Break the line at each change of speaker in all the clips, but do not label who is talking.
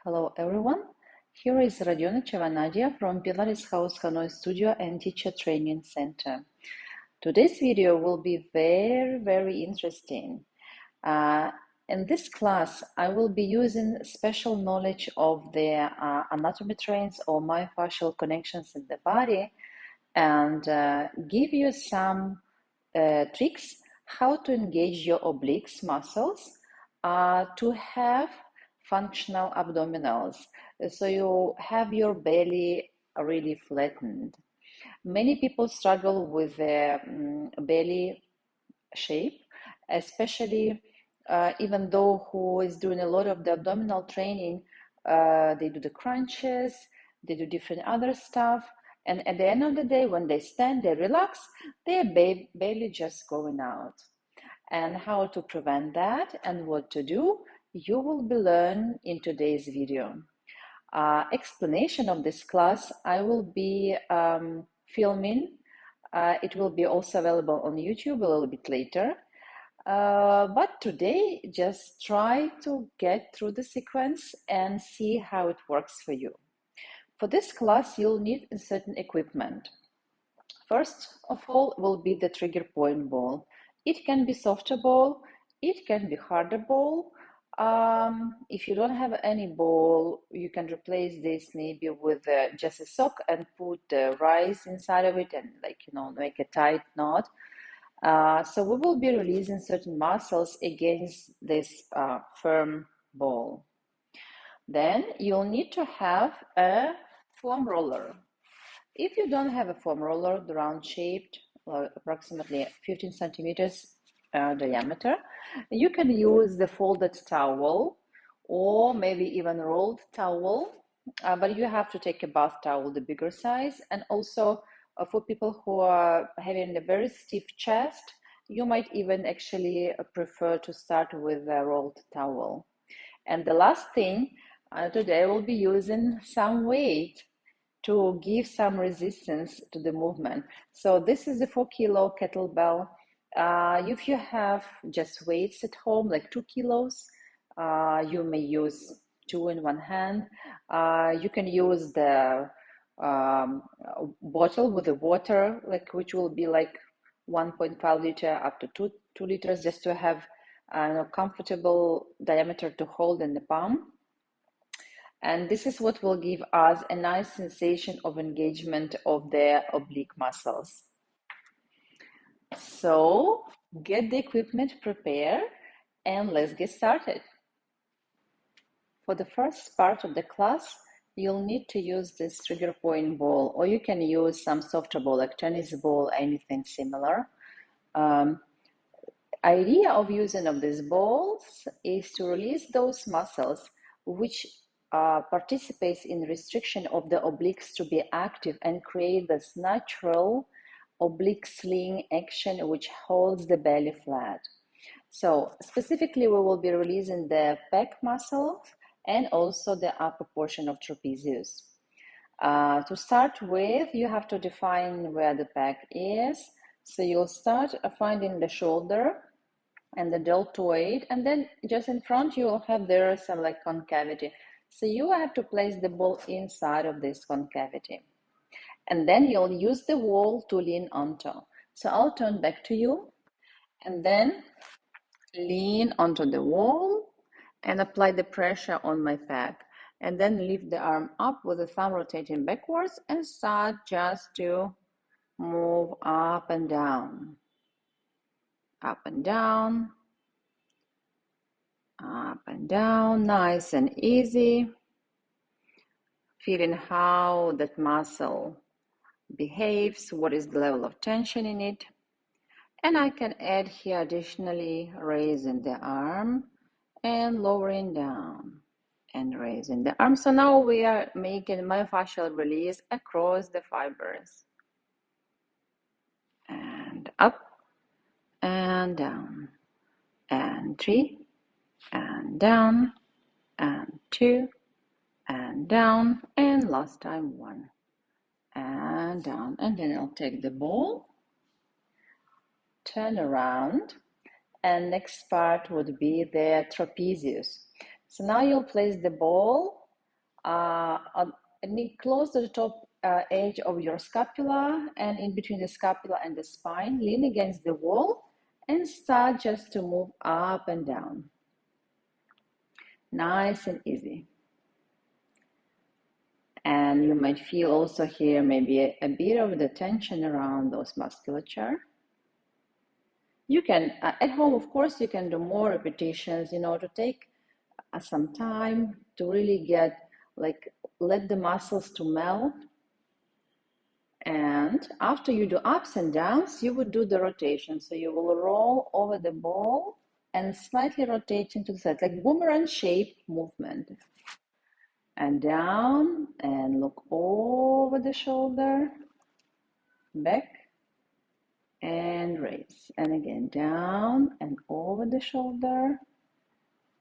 Hello everyone, here is Radionacheva Nadia from Pilates House Hanoi Studio and Teacher Training Center. Today's video will be very interesting. In this class, I will be using special knowledge of the anatomy trends or myofascial connections in the body and give you some tricks how to engage your obliques muscles to have functional abdominals, so you have your belly really flattened. Many people struggle with the belly shape, especially even though who is doing a lot of the abdominal training, they do the crunches, they do different other stuff, and at the end of the day, when they stand, they relax, their belly just going out. And how to prevent that and what to do, you will be learning in today's video. Explanation of this class I will be filming. It will be also available on YouTube a little bit later. But today, just try to get through the sequence and see how it works for you. For this class, you'll need certain equipment. First of all will be the trigger point ball. It can be softer ball, it can be harder ball. If you don't have any ball, you can replace this maybe with just a sock and put the rice inside of it and make a tight knot. So we will be releasing certain muscles against this firm ball. Then you'll need to have a foam roller. If you don't have a foam roller, the round shaped, approximately 15 centimeters diameter, you can use the folded towel or maybe even rolled towel, but you have to take a bath towel, the bigger size. And also for people who are having a very stiff chest, you might even actually prefer to start with a rolled towel. And the last thing, today we'll be using some weight to give some resistance to the movement. So this is a 4-kilo kettlebell. If you have just weights at home, like 2 kilos, you may use 2 in one hand. You can use the bottle with the water, which will be like 1.5 liter up to 2 liters, just to have a comfortable diameter to hold in the palm. And this is what will give us a nice sensation of engagement of the oblique muscles. So get the equipment prepared and let's get started. For the first part of the class, you'll need to use this trigger point ball, or you can use some softer ball like tennis ball, anything similar. Idea of using of these balls is to release those muscles which participates in restriction of the obliques to be active and create this natural oblique sling action which holds the belly flat. So specifically, we will be releasing the pec muscle and also the upper portion of trapezius. To start with, you have to define where the pec is. So you'll start finding the shoulder and the deltoid, and then just in front you will have there some like concavity. So you have to place the ball inside of this concavity. And then you'll use the wall to lean onto. So I'll turn back to you and then lean onto the wall and apply the pressure on my pec. And then lift the arm up with the thumb rotating backwards and start just to move up and down. Up and down. Up and down, nice and easy. Feeling how that muscle behaves, what is the level of tension in it. And I can add here additionally raising the arm and lowering down and raising the arm. So now we are making myofascial release across the fibers. And up and down and 3 and down and 2 and down, and last time 1 and down. And then I'll take the ball, turn around, and next part would be the trapezius. So now you'll place the ball close to the top edge of your scapula, and in between the scapula and the spine, lean against the wall and start just to move up and down. Nice and easy. And you might feel also here maybe a bit of the tension around those musculature. You can, at home, of course, you can do more repetitions, to take some time to really get, let the muscles to melt. And after you do ups and downs, you would do the rotation. So you will roll over the ball and slightly rotate into the side, like boomerang shape movement. And down, and look over the shoulder, back, and raise. And again, down and over the shoulder,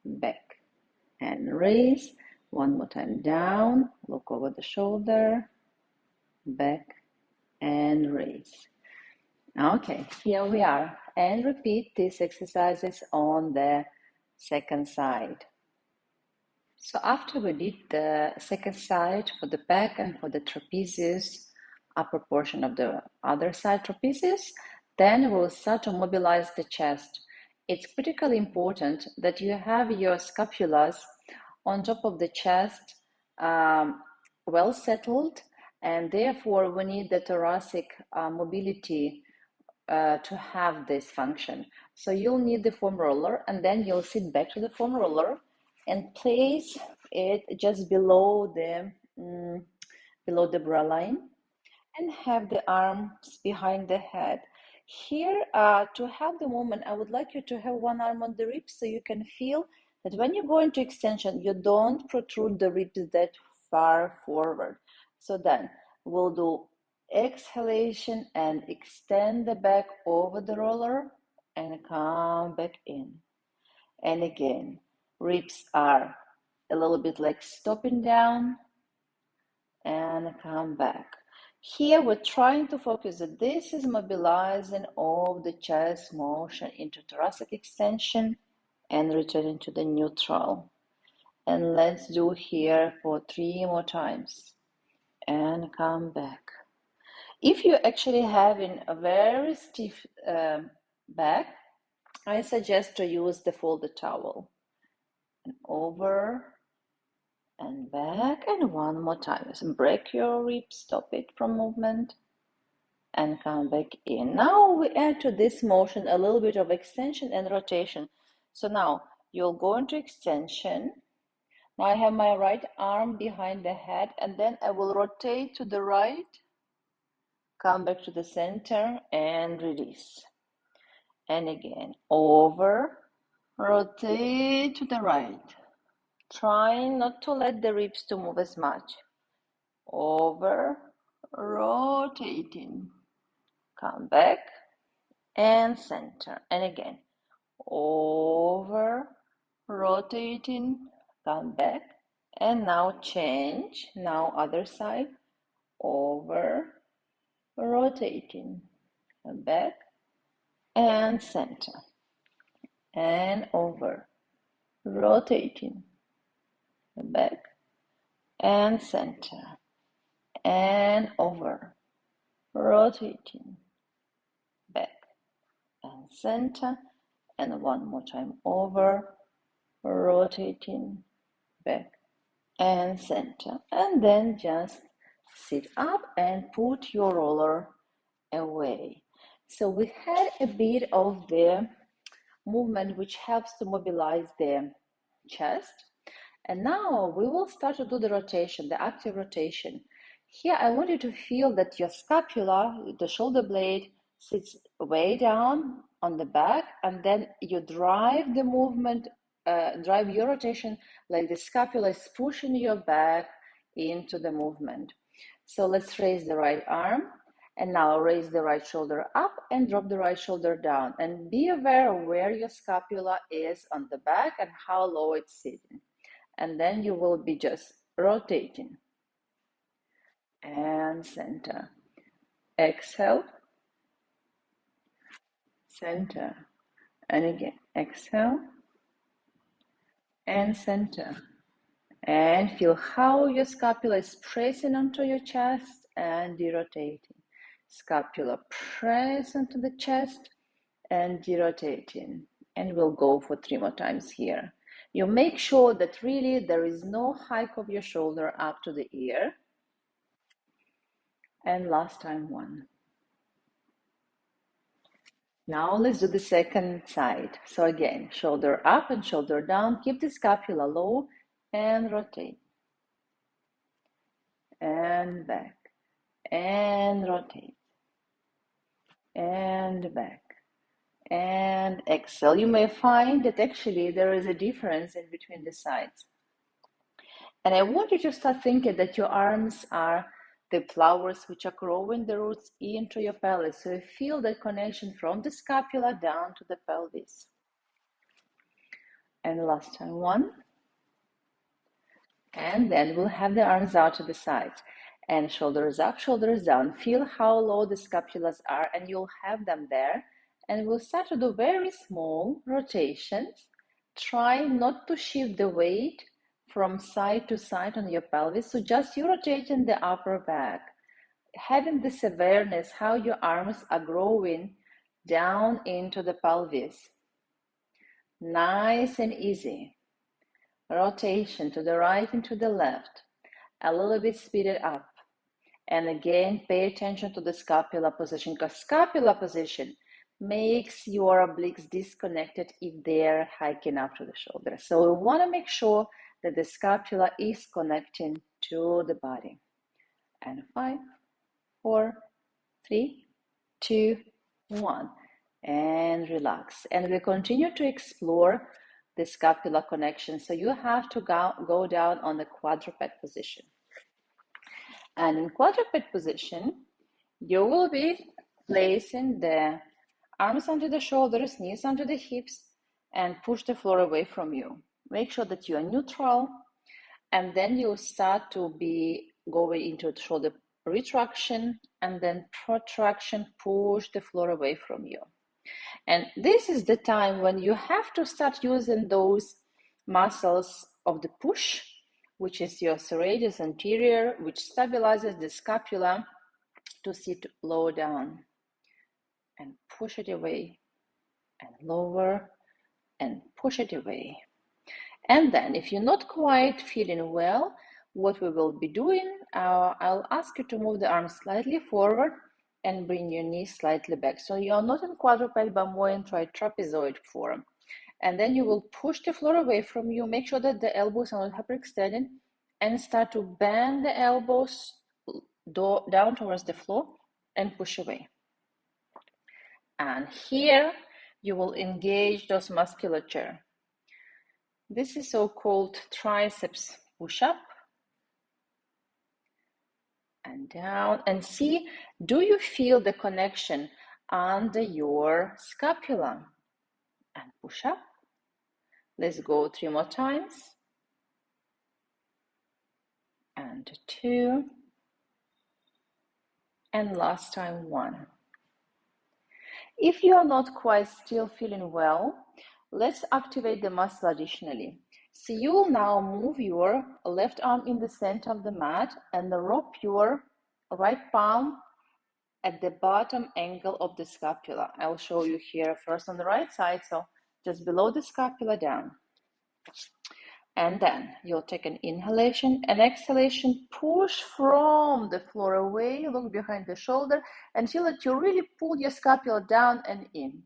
back, and raise. One more time, down, look over the shoulder, back, and raise. Okay, here we are. And repeat these exercises on the second side. So after we did the second side for the back and for the trapezius, upper portion of the other side trapezius, then we'll start to mobilize the chest. It's critically important that you have your scapulas on top of the chest, well settled, and therefore we need the thoracic mobility to have this function. So you'll need the foam roller, and then you'll sit back to the foam roller and place it just below the bra line, and have the arms behind the head. Here, to have the movement, I would like you to have one arm on the ribs so you can feel that when you go into extension, you don't protrude the ribs that far forward. So then we'll do exhalation and extend the back over the roller and come back in. And again, ribs are a little bit like stopping down and come back. Here we're trying to focus that this is mobilizing all the chest motion into thoracic extension and returning to the neutral. And let's do here for 3 more times and come back. If you're actually having a very stiff back, I suggest to use the folded towel. And over and back, and one more time. So break your ribs, stop it from movement, and come back in. Now we add to this motion a little bit of extension and rotation. So now you'll go into extension. Now I have my right arm behind the head, and then I will rotate to the right, come back to the center, and release. And again, over, rotate to the right, trying not to let the ribs to move as much. Over, rotating, come back, and center. And again, over, rotating, come back, and now change. Now other side, over, rotating, come back, and center, and over, rotating, come back, and center, and over, rotating, back, and center, and one more time, over, rotating, back, and center. And then just sit up and put your roller away. So we had a bit of the movement which helps to mobilize the chest. And now we will start to do the rotation, the active rotation. Here I want you to feel that your scapula, the shoulder blade, sits way down on the back, and then you drive the movement, drive your rotation like the scapula is pushing your back into the movement. So let's raise the right arm, and now raise the right shoulder up and drop the right shoulder down, and be aware of where your scapula is on the back and how low it's sitting. And then you will be just rotating and center. Exhale, center, and again exhale and center, And feel how your scapula is pressing onto your chest and derotating. Scapula press onto the chest and derotating. And we'll go for 3 more times here. You make sure that really there is no hike of your shoulder up to the ear. And last time 1. Now let's do the second side. So again, shoulder up and shoulder down. Keep the scapula low and rotate. And back. And rotate. And back. And exhale. You may find that actually there is a difference in between the sides. And I want you to start thinking that your arms are the flowers which are growing the roots into your pelvis. So you feel the connection from the scapula down to the pelvis. And last time 1. And then we'll have the arms out to the sides. And shoulders up, shoulders down. Feel how low the scapulas are, and you'll have them there. And we'll start to do very small rotations. Try not to shift the weight from side to side on your pelvis. So just you rotating the upper back, having this awareness how your arms are growing down into the pelvis. Nice and easy. Rotation to the right and to the left. A little bit speeded up. And again, pay attention to the scapula position, because scapula position makes your obliques disconnected if they're hiking up to the shoulder. So we want to make sure that the scapula is connecting to the body. And 5, 4, 3, 2, 1. And relax. And we continue to explore the scapular connection. So you have to go down on the quadruped position. And in quadruped position, you will be placing the arms under the shoulders, knees under the hips, and push the floor away from you. Make sure that you are neutral, and then you start to be going into shoulder retraction and then protraction, push the floor away from you. And this is the time when you have to start using those muscles of the push, which is your serratus anterior, which stabilizes the scapula to sit low down. And push it away, and lower, and push it away. And then, if you're not quite feeling well, what we will be doing, I'll ask you to move the arms slightly forward and bring your knees slightly back. So you're not in quadruped, but more in trapezoid form. And then you will push the floor away from you. Make sure that the elbows are not hyperextended, and start to bend the elbows down towards the floor and push away. And here you will engage those musculature. This is so-called triceps push-up. And down, and see, do you feel the connection under your scapula? And push up. Let's go 3 more times. And 2. And last time 1. If you are not quite still feeling well, let's activate the muscle additionally. So you will now move your left arm in the center of the mat and rope your right palm at the bottom angle of the scapula. I will show you here first on the right side, so just below the scapula down. And then you'll take an inhalation and exhalation, push from the floor away, look behind the shoulder until that you really pull your scapula down and in.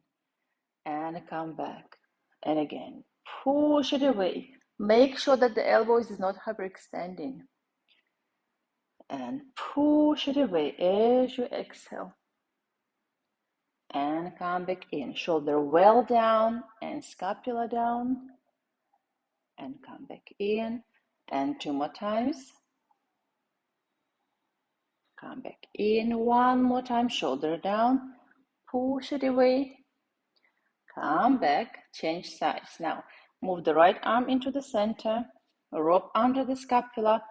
And come back. And again, push it away. Make sure that the elbows is not hyperextending. And push it away as you exhale. And come back in. Shoulder well down and scapula down. And come back in. And 2 more times. Come back in. 1 more time. Shoulder down. Push it away. Come back. Change sides. Now, move the right arm into the center. Rope under the scapula.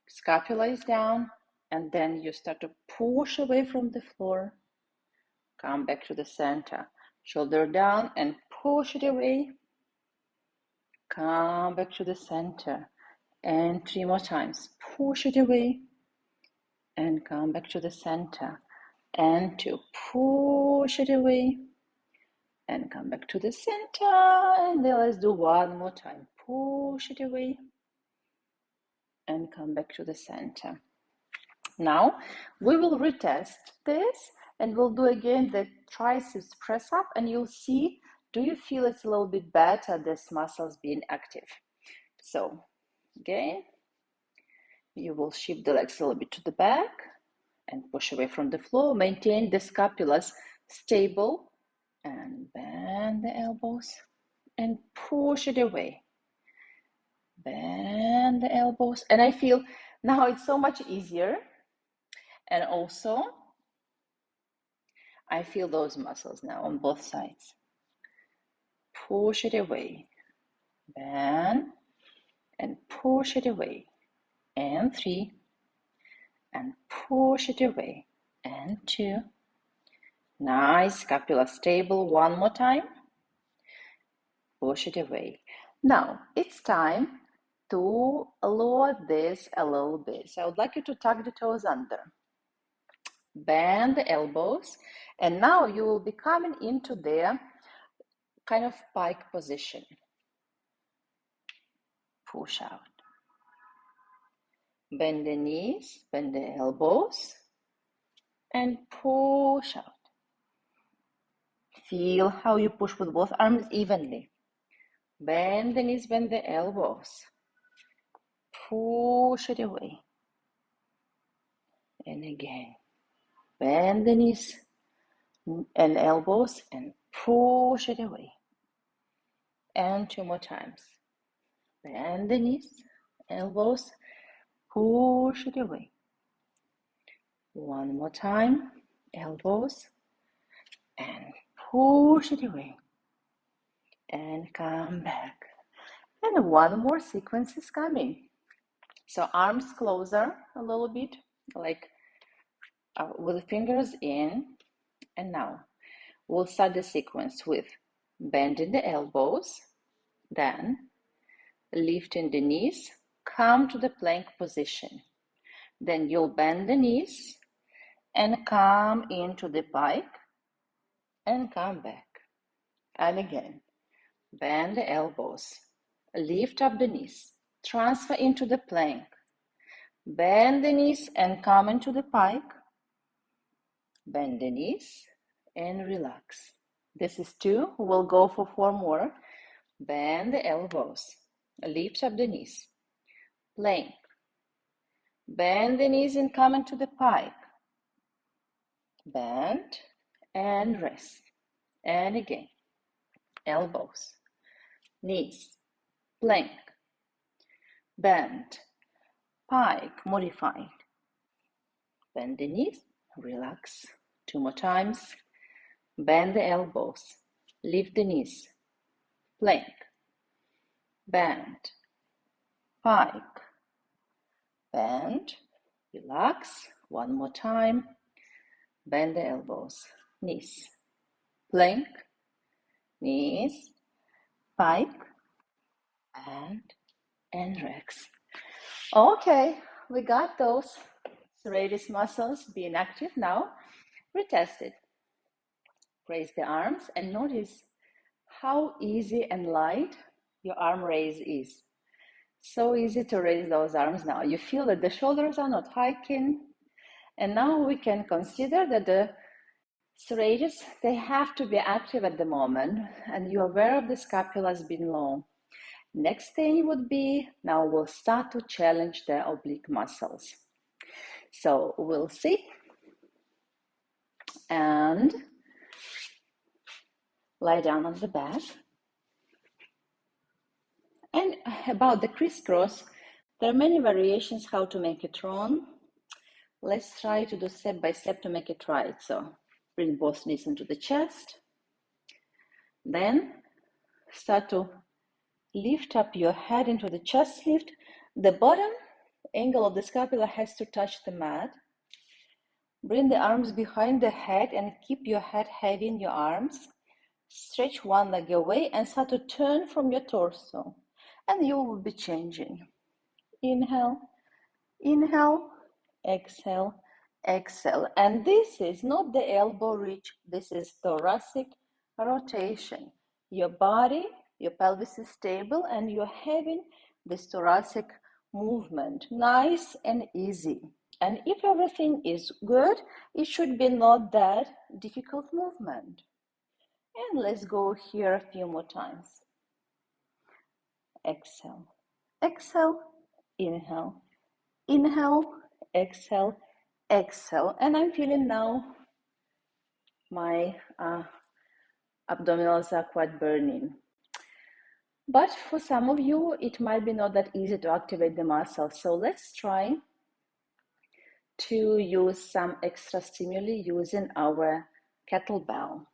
Scapula is down. And then you start to push away from the floor. Come back to the center. Shoulder down and push it away. Come back to the center. And 3 more times. Push it away and come back to the center. And 2. Push it away and come back to the center. And then let's do 1 more time. Push it away and come back to the center. Now we will retest this and we'll do again the triceps press up, and you'll see, do you feel it's a little bit better, this muscles being active? So again, you will shift the legs a little bit to the back and push away from the floor. Maintain the scapulas stable and bend the elbows and push it away. Bend the elbows. And I feel now it's so much easier. And also, I feel those muscles now on both sides. Push it away. Bend and push it away. And 3. And push it away. And 2. Nice, scapula stable. 1 more time. Push it away. Now, it's time to lower this a little bit. So I would like you to tuck the toes under. Bend the elbows. And now you will be coming into the kind of pike position. Push out. Bend the knees, bend the elbows, and push out. Feel how you push with both arms evenly. Bend the knees, bend the elbows. Push it away. And again. Bend the knees and elbows and push it away. And 2 more times. Bend the knees, elbows, push it away. 1 more time, elbows, and push it away. And come back. And 1 more sequence is coming. So arms closer a little bit, like with the fingers in. And now we'll start the sequence with bending the elbows, then lifting the knees, come to the plank position. Then you'll bend the knees and come into the pike and come back. And again, bend the elbows, lift up the knees, transfer into the plank, bend the knees and come into the pike, bend the knees and relax. This is 2. We'll go for 4 more. Bend the elbows, lift up the knees, plank, bend the knees and come into the pike, bend and rest. And again, elbows, knees, plank, bend, pike, modified. Bend the knees, relax. 2 more times. Bend the elbows, lift the knees, plank, bend, pike, bend, relax. 1 more time. Bend the elbows, knees, plank, knees, pike, and relax. Okay, we got those serratus muscles being active. Now retest it. Raise the arms and notice how easy and light your arm raise is. So easy to raise those arms now. You feel that the shoulders are not hiking. And now we can consider that the serratus, they have to be active at the moment, and you're aware of the scapulas being long. Next thing would be, now we'll start to challenge the oblique muscles. So we'll see. And lie down on the back. And about the crisscross, there are many variations how to make it wrong. Let's try to do step by step to make it right. So bring both knees into the chest. Then start to lift up your head into the chest lift. The bottom angle of the scapula has to touch the mat. Bring the arms behind the head and keep your head heavy in your arms. Stretch one leg away and start to turn from your torso. And you will be changing. Inhale, inhale, exhale, exhale. And this is not the elbow reach, this is thoracic rotation. Your body, your pelvis is stable and you're having this thoracic movement, nice and easy. And if everything is good, it should be not that difficult movement. And let's go here a few more times. Exhale, exhale, inhale, inhale, exhale, exhale. And I'm feeling now my abdominals are quite burning. But for some of you, it might be not that easy to activate the muscle. So let's try to use some extra stimuli using our kettlebell.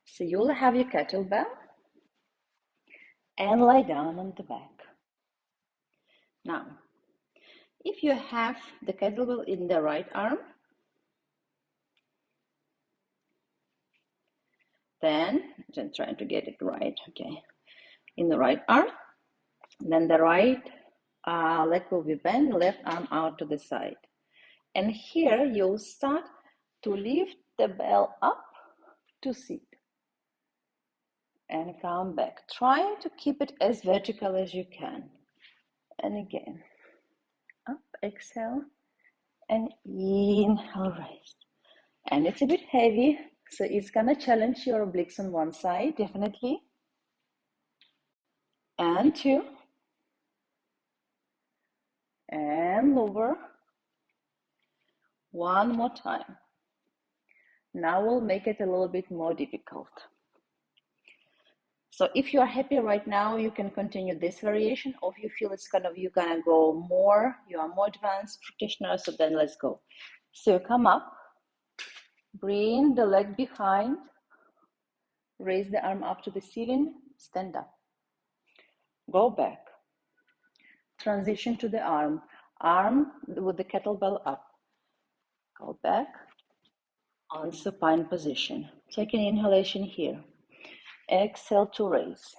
So you'll have your kettlebell and lie down on the back. Now, if you have the kettlebell in the right arm, then I'm trying to get it right, okay, in the right arm, then the right leg will be bent, left arm out to the side. And here you'll start to lift the bell up to sit and come back, trying to keep it as vertical as you can. And again, up, exhale, and inhale, raise. And it's a bit heavy, so it's gonna challenge your obliques on one side, definitely. And two, and lower. One more time. Now we'll make it a little bit more difficult. So if you are happy right now, you can continue this variation, or if you feel it's you're gonna go more, you are more advanced practitioner, so then let's go. So come up, bring the leg behind, raise the arm up to the ceiling, stand up. Go back. Transition to the arm with the kettlebell up. Go back on supine position. Take an inhalation here. Exhale to raise.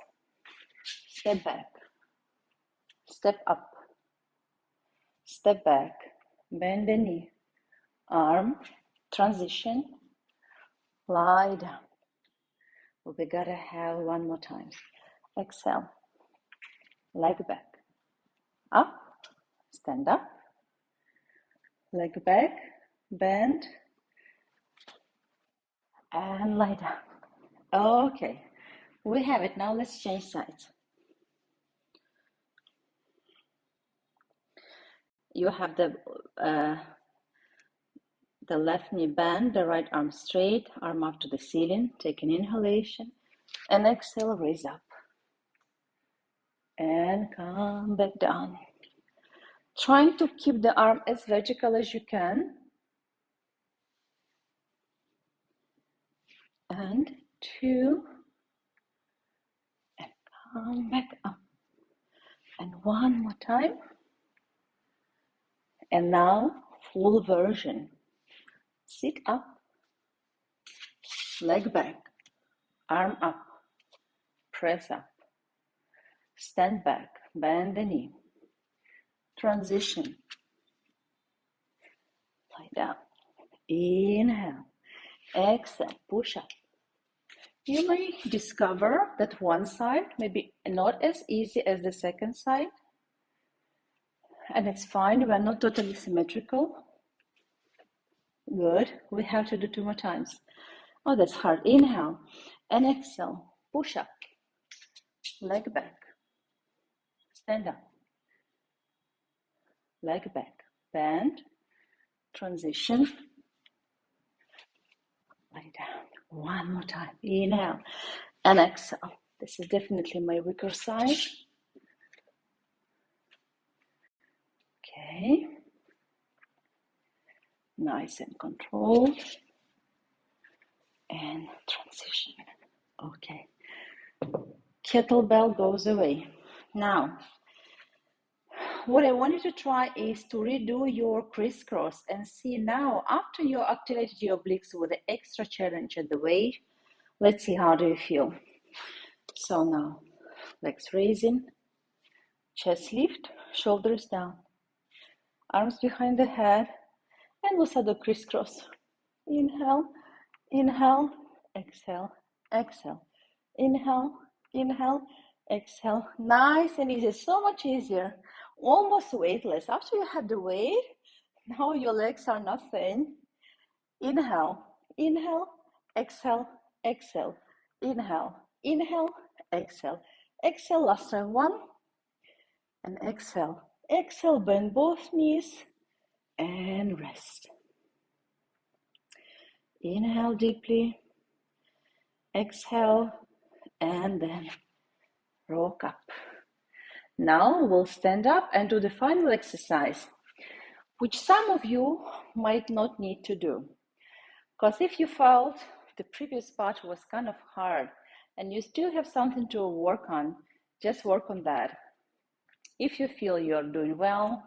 Step back. Step up. Step back. Bend the knee. Arm. Transition. Lie down. We gotta have one more time. Exhale. Leg back. Up. Stand up. Leg back. Bend. And lie down. Okay. We have it. Now let's change sides. You have the left knee bent, the right arm straight, arm up to the ceiling. Take an inhalation and exhale, raise up. And come back down. Trying to keep the arm as vertical as you can. And two. And come back up. And one more time. And now, full version. Sit up. Leg back. Arm up. Press up. Stand back. Bend the knee. Transition. Lie down. Inhale. Exhale. Push up. You may discover that one side may be not as easy as the second side. And it's fine. We're not totally symmetrical. Good. We have to do two more times. Oh, that's hard. Inhale and exhale. Push up. Leg back. Stand up. Leg back. Bend. Transition. Lie down. One more time. Inhale and exhale. This is definitely my weaker side. Okay. Nice and controlled. And transition. Okay. Kettlebell goes away. Now, what I want you to try is to redo your crisscross and see now, after you activated your obliques with the extra challenge at the weight, let's see how do you feel. So now, legs raising, chest lift, shoulders down, arms behind the head, and Lusado crisscross. Inhale, inhale, exhale, exhale. Inhale, inhale, exhale. Nice and easy, so much easier. Almost weightless. After you have the weight, now your legs are not thin. Inhale, inhale, exhale, exhale. Inhale, inhale, exhale. Exhale, last time, 1. And exhale. Exhale, bend both knees and rest. Inhale deeply. Exhale, and then rock up. Now we'll stand up and do the final exercise, which some of you might not need to do. Because if you felt the previous part was kind of hard and you still have something to work on, just work on that. If you feel you're doing well,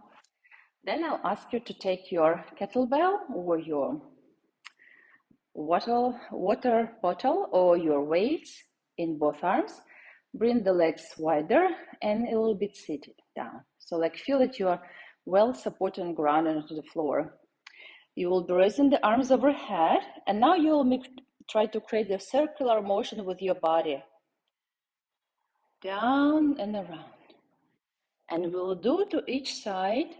then I'll ask you to take your kettlebell or your water bottle or your weights in both arms. Bring the legs wider and a little bit seated down. So like feel that you are well supported and grounded onto the floor. You will be raising the arms overhead, and now you will try to create a circular motion with your body. Down and around. And we'll do to each side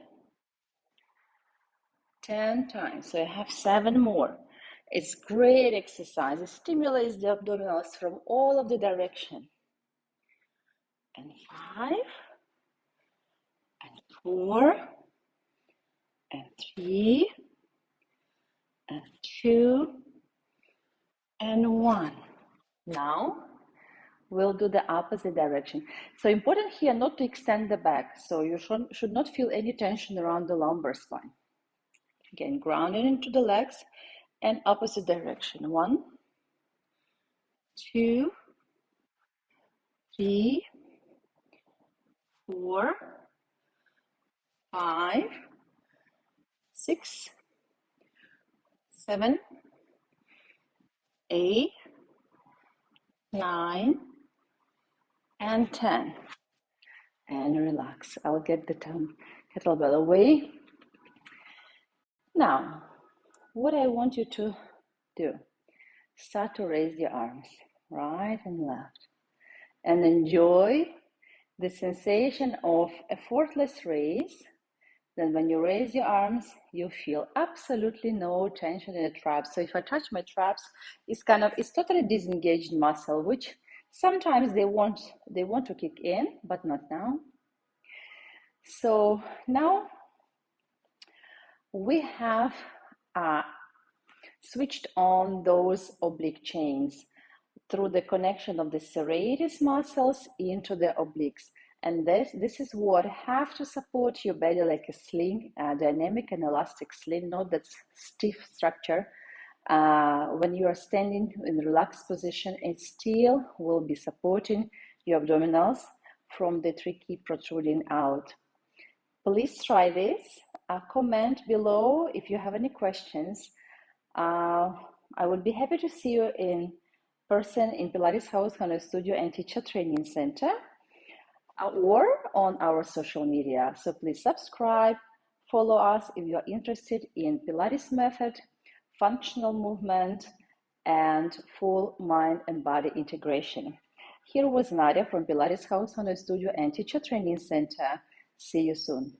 10 times. So I have 7 more. It's great exercise. It stimulates the abdominals from all of the direction. And 5, and 4, and 3, and 2, and 1. Now we'll do the opposite direction. So important here not to extend the back. So you should not feel any tension around the lumbar spine. Again, grounded into the legs and opposite direction. 1, 2, 3, 4, 5, 6, 7, 8, 9, and 10. And relax. I'll get the kettlebell away. Now, what I want you to do, start to raise your arms, right and left, and enjoy the sensation of effortless raise. Then when you raise your arms, you feel absolutely no tension in the traps. So if I touch my traps, it's totally disengaged muscle, which sometimes they want to kick in, but not now. So now we have switched on those oblique chains through the connection of the serratus muscles into the obliques. And this is what have to support your body like a sling, dynamic and elastic sling, not that stiff structure. When you are standing in a relaxed position, it still will be supporting your abdominals from the tricky protruding out. Please try this. Comment below if you have any questions. I would be happy to see you in person in pilateshanoi studio and teacher training center, or on our social media. So please subscribe, follow us if you are interested in Pilates method, functional movement, and full mind and body integration. Here was Nadia from pilateshanoi studio and teacher training center. See you soon.